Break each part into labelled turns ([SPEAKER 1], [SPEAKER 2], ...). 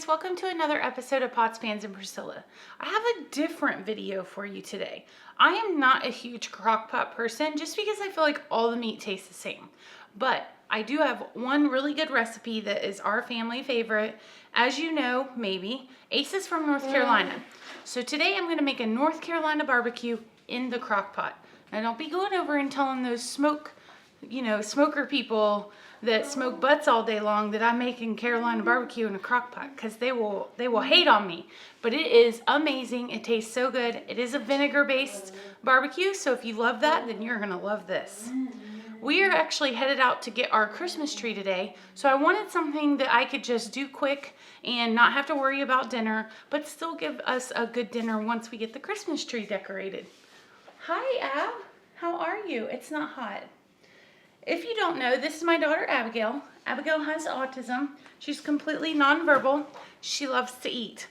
[SPEAKER 1] guys, welcome to another episode of Pots, Pans, and Priscilla. I have a different video for you today. I am not a huge crockpot person just because I feel like all the meat tastes the same. But I do have one really good recipe that is our family favorite. As you know, maybe, Ace is from North Carolina. So today I'm gonna make a North Carolina barbecue in the crockpot. Now don't be going over and telling those smoker people that smoke butts all day long that I'm making Carolina barbecue in a crock pot, because they will hate on me. But it is amazing. It tastes so good. It is a vinegar based barbecue, so if you love that, then you're gonna love this. We are actually headed out to get our Christmas tree today, so I wanted something that I could just do quick and not have to worry about dinner, but still give us a good dinner once we get the Christmas tree decorated. Hi, Ab. How are you? It's not hot. If you don't know, this is my daughter, Abigail. Abigail has autism. She's completely nonverbal. She loves to eat.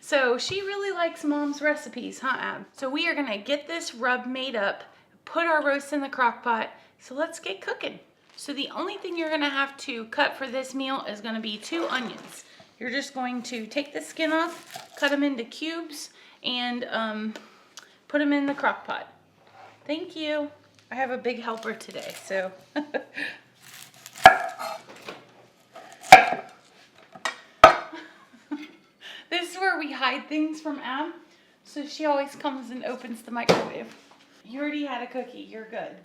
[SPEAKER 1] So she really likes Mom's recipes, huh, Ab? So we are gonna get this rub made up, put our roast in the crock pot. So let's get cooking. So the only thing you're gonna have to cut for this meal is gonna be 2 onions. You're just going to take the skin off, cut them into cubes, and put them in the crock pot. Thank you. I have a big helper today, so. This is where we hide things from Ab, so she always comes and opens the microwave. You already had a cookie, you're good.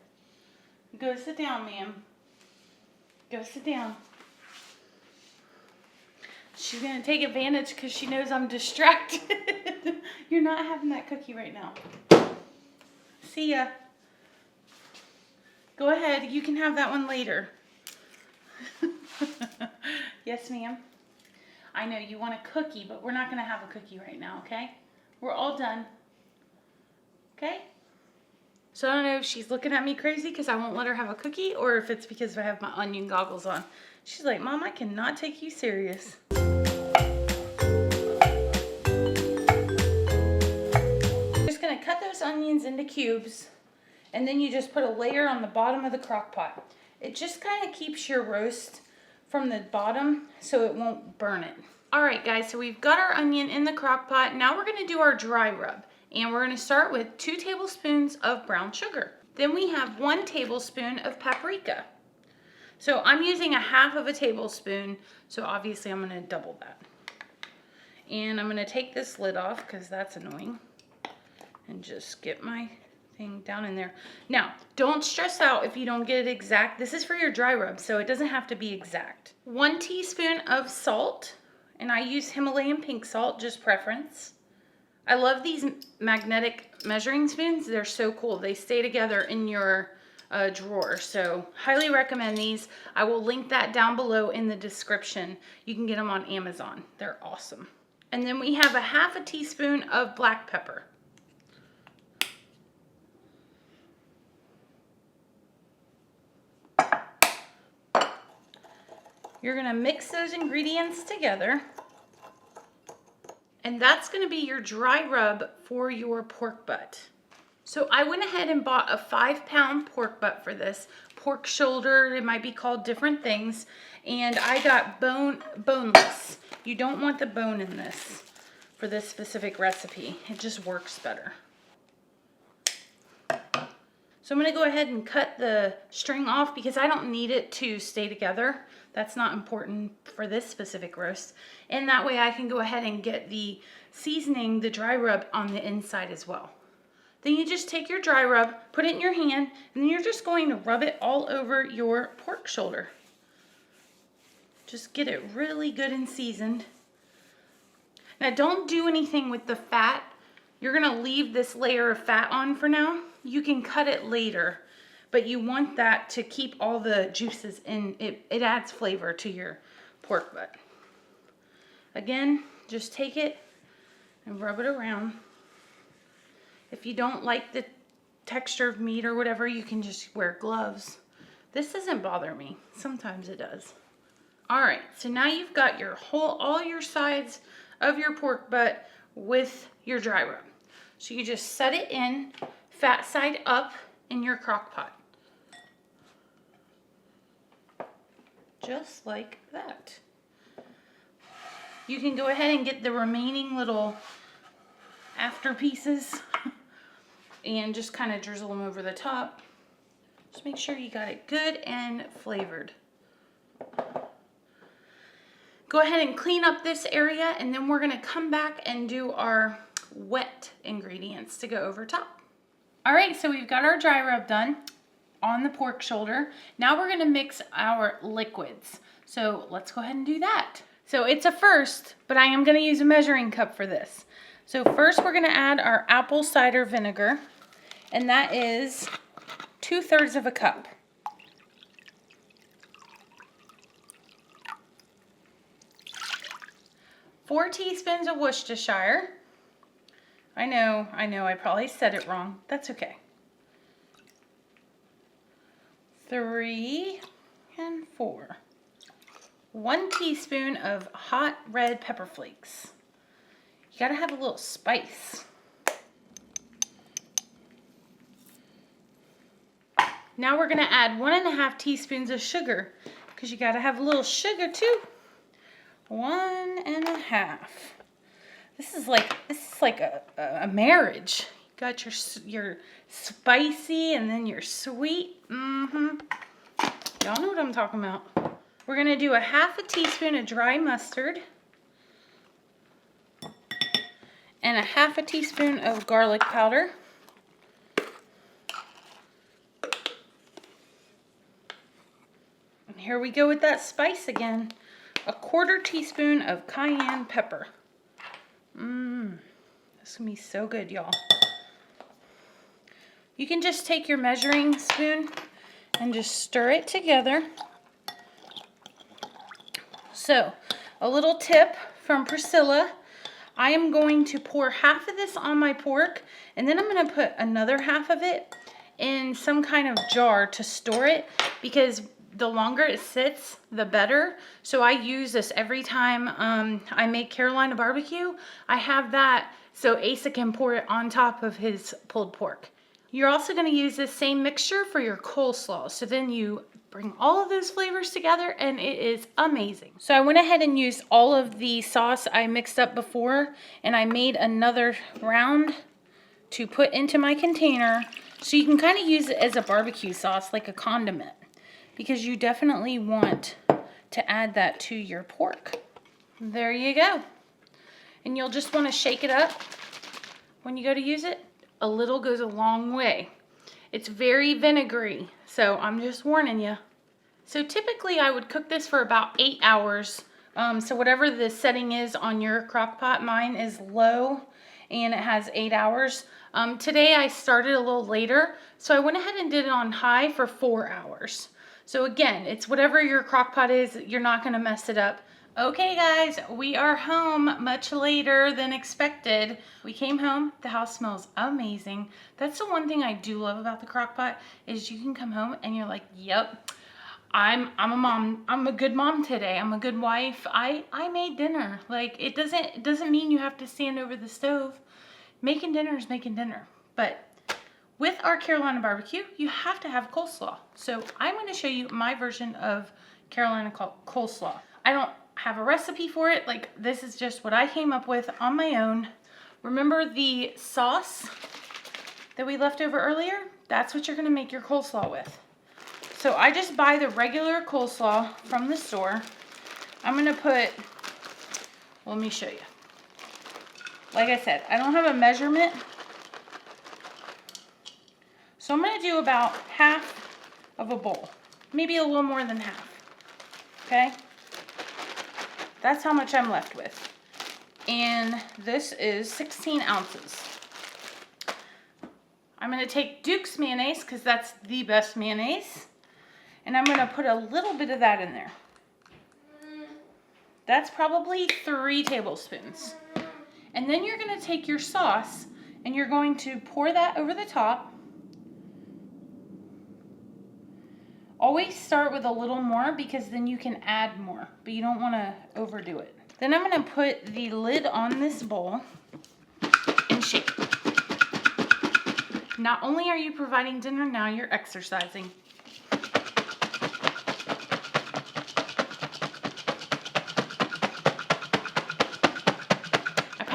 [SPEAKER 1] Go sit down, ma'am. Go sit down. She's gonna take advantage because she knows I'm distracted. You're not having that cookie right now. See ya. Go ahead, you can have that one later. Yes, ma'am. I know you want a cookie, but we're not gonna have a cookie right now, okay? We're all done. Okay? So I don't know if she's looking at me crazy because I won't let her have a cookie, or if it's because I have my onion goggles on. She's like, Mom, I cannot take you serious. Just gonna cut those onions into cubes. And then you just put a layer on the bottom of the crock pot. It just kind of keeps your roast from the bottom so it won't burn it. All right, guys, so we've got our onion in the crock pot. Now we're gonna do our dry rub. And we're gonna start with 2 tablespoons of brown sugar. Then we have 1 tablespoon of paprika. So I'm using a half of a tablespoon, so obviously I'm gonna double that. And I'm gonna take this lid off because that's annoying. And just get my thing down in there. Now, don't stress out if you don't get it exact. This is for your dry rub, so it doesn't have to be exact. 1 teaspoon of salt, and I use Himalayan pink salt, just preference. I love these magnetic measuring spoons. They're so cool. They stay together in your drawer, so highly recommend these. I will link that down below in the description. You can get them on Amazon. They're awesome. And then we have a half a teaspoon of black pepper. You're gonna mix those ingredients together, and that's gonna be your dry rub for your pork butt. So I went ahead and bought a 5-pound pork butt for this. Pork shoulder, it might be called different things. And I got boneless. You don't want the bone in this for this specific recipe. It just works better. So I'm gonna go ahead and cut the string off because I don't need it to stay together. That's not important for this specific roast. And that way I can go ahead and get the seasoning, the dry rub, on the inside as well. Then you just take your dry rub, put it in your hand, and then you're just going to rub it all over your pork shoulder. Just get it really good and seasoned. Now don't do anything with the fat. You're gonna leave this layer of fat on for now. You can cut it later, but you want that to keep all the juices in. It adds flavor to your pork butt. Again, just take it and rub it around. If you don't like the texture of meat or whatever, you can just wear gloves. This doesn't bother me. Sometimes it does. All right, so now you've got your all your sides of your pork butt with your dry rub. So you just set it in, fat side up, in your crock pot. Just like that. You can go ahead and get the remaining little after pieces and just kind of drizzle them over the top. Just make sure you got it good and flavored. Go ahead and clean up this area, and then we're gonna come back and do our wet ingredients to go over top. All right, so we've got our dry rub done on the pork shoulder. Now we're gonna mix our liquids. So let's go ahead and do that. So it's a first, but I am gonna use a measuring cup for this. So first we're gonna add our apple cider vinegar, and that is 2/3 of a cup. Four teaspoons of Worcestershire. I know, I probably said it wrong. That's okay. 3 and 4. 1 teaspoon of hot red pepper flakes. You gotta have a little spice. Now we're gonna add 1.5 teaspoons of sugar, because you gotta have a little sugar too. 1.5. This is like a marriage. You got your spicy and then your sweet. Y'all know what I'm talking about. We're gonna do 1/2 teaspoon of dry mustard and 1/2 teaspoon of garlic powder. And here we go with that spice again. 1/4 teaspoon of cayenne pepper. This is gonna be so good, y'all. You can just take your measuring spoon and just stir it together. So, a little tip from Priscilla. I am going to pour 1/2 of this on my pork, and then I'm gonna put another 1/2 of it in some kind of jar to store it, because the longer it sits, the better. So I use this every time I make Carolina barbecue. I have that so Asa can pour it on top of his pulled pork. You're also gonna use this same mixture for your coleslaw. So then you bring all of those flavors together and it is amazing. So I went ahead and used all of the sauce I mixed up before, and I made another round to put into my container. So you can kind of use it as a barbecue sauce, like a condiment, because you definitely want to add that to your pork. There you go. And you'll just want to shake it up when you go to use it. A little goes a long way. It's very vinegary, so I'm just warning you. So typically I would cook this for about 8 hours. So whatever the setting is on your crock pot, mine is low and it has 8 hours. Today I started a little later, so I went ahead and did it on high for 4 hours. So again, it's whatever your crock pot is, you're not gonna mess it up. Okay guys, we are home much later than expected. We came home, the house smells amazing. That's the one thing I do love about the crock pot, is you can come home and you're like, yep, I'm a mom. I'm a good mom today. I'm a good wife. I made dinner. Like, it doesn't mean you have to stand over the stove. Making dinner is making dinner. But with our Carolina barbecue, you have to have coleslaw. So I'm going to show you my version of Carolina coleslaw. I don't have a recipe for it. Like, this is just what I came up with on my own. Remember the sauce that we left over earlier? That's what you're going to make your coleslaw with. So I just buy the regular coleslaw from the store. I'm going to put, let me show you. Like I said, I don't have a measurement. So I'm going to do about 1/2 of a bowl, maybe a little more than 1/2, okay? That's how much I'm left with. And this is 16 ounces. I'm going to take Duke's mayonnaise, because that's the best mayonnaise. And I'm going to put a little bit of that in there. That's probably 3 tablespoons. And then you're going to take your sauce and you're going to pour that over the top. Always start with a little more, because then you can add more, but you don't want to overdo it. Then I'm going to put the lid on this bowl and shake. Not only are you providing dinner, now you're exercising.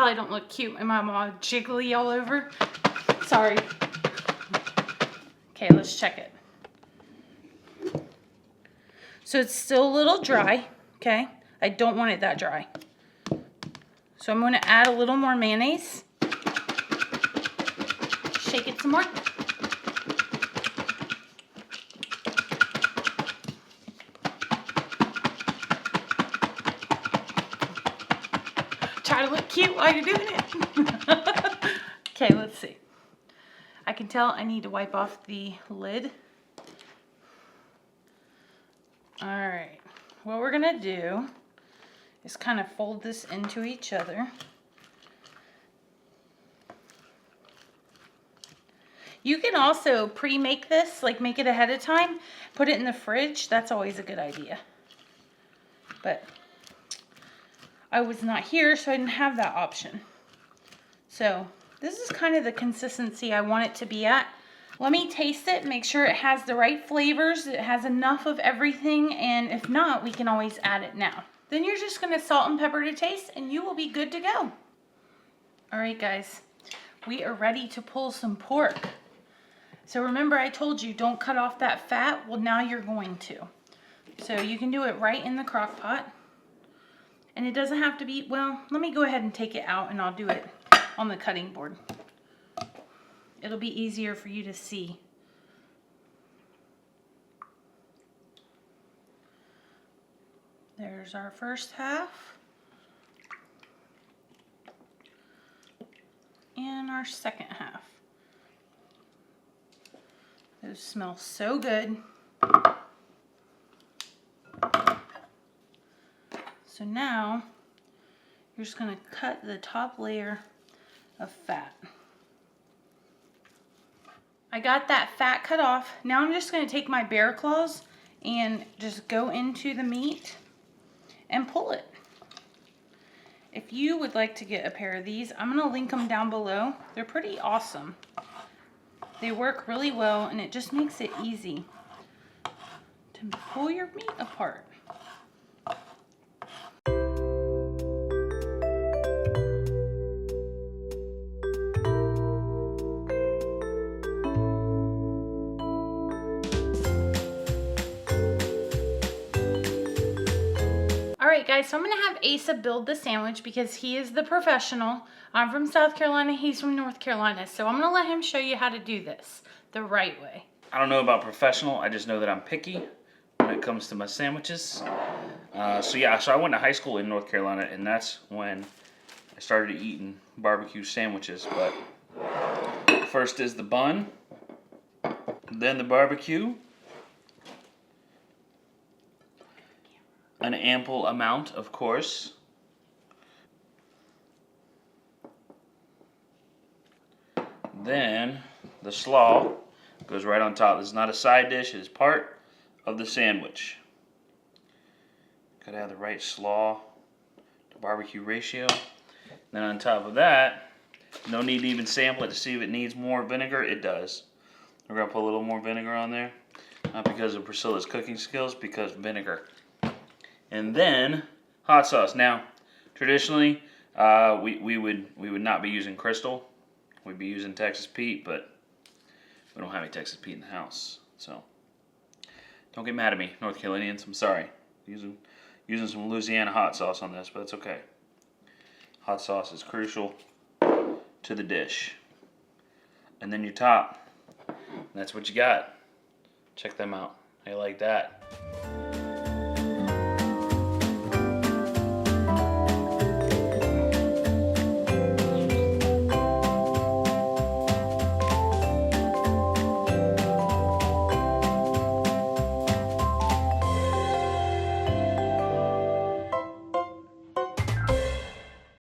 [SPEAKER 1] probably don't look cute. My mom all jiggly all over. Sorry. Okay, let's check it. So it's still a little dry, okay? I don't want it that dry. So I'm going to add a little more mayonnaise. Shake it some more. Try to look cute while you're doing it. Okay, let's see. I can tell I need to wipe off the lid. All right, what we're gonna do is kind of fold this into each other. You can also pre-make this, like make it ahead of time, put it in the fridge. That's always a good idea. But I was not here, so I didn't have that option. So this is kind of the consistency I want it to be at. Let me taste it, make sure it has the right flavors, it has enough of everything, and if not, we can always add it now. Then you're just gonna salt and pepper to taste, and you will be good to go. All right, guys, we are ready to pull some pork. So remember I told you, don't cut off that fat. Well, now you're going to. So you can do it right in the crock pot. And it doesn't have to be, well, let me go ahead and take it out and I'll do it on the cutting board. It'll be easier for you to see. There's our first half. And our second half. Those smell so good. So now, you're just gonna cut the top layer of fat. I got that fat cut off. Now I'm just gonna take my bear claws and just go into the meat and pull it. If you would like to get a pair of these, I'm gonna link them down below. They're pretty awesome. They work really well and it just makes it easy to pull your meat apart. Alright guys, so I'm going to have Asa build the sandwich because he is the professional. I'm from South Carolina, he's from North Carolina, so I'm going to let him show you how to do this the right way.
[SPEAKER 2] I don't know about professional, I just know that I'm picky when it comes to my sandwiches. So I went to high school in North Carolina and that's when I started eating barbecue sandwiches. But first is the bun, then the barbecue. An ample amount, of course. Then the slaw goes right on top. This is not a side dish, it is part of the sandwich. Gotta have the right slaw to barbecue ratio. Then on top of that, no need to even sample it to see if it needs more vinegar. It does. We're gonna put a little more vinegar on there. Not because of Priscilla's cooking skills, because vinegar. And then hot sauce. Now, traditionally, we would not be using Crystal. We'd be using Texas Pete, but we don't have any Texas Pete in the house. So don't get mad at me, North Carolinians. I'm sorry. Using some Louisiana hot sauce on this, but it's okay. Hot sauce is crucial to the dish. And then your top. That's what you got. Check them out. How you like that?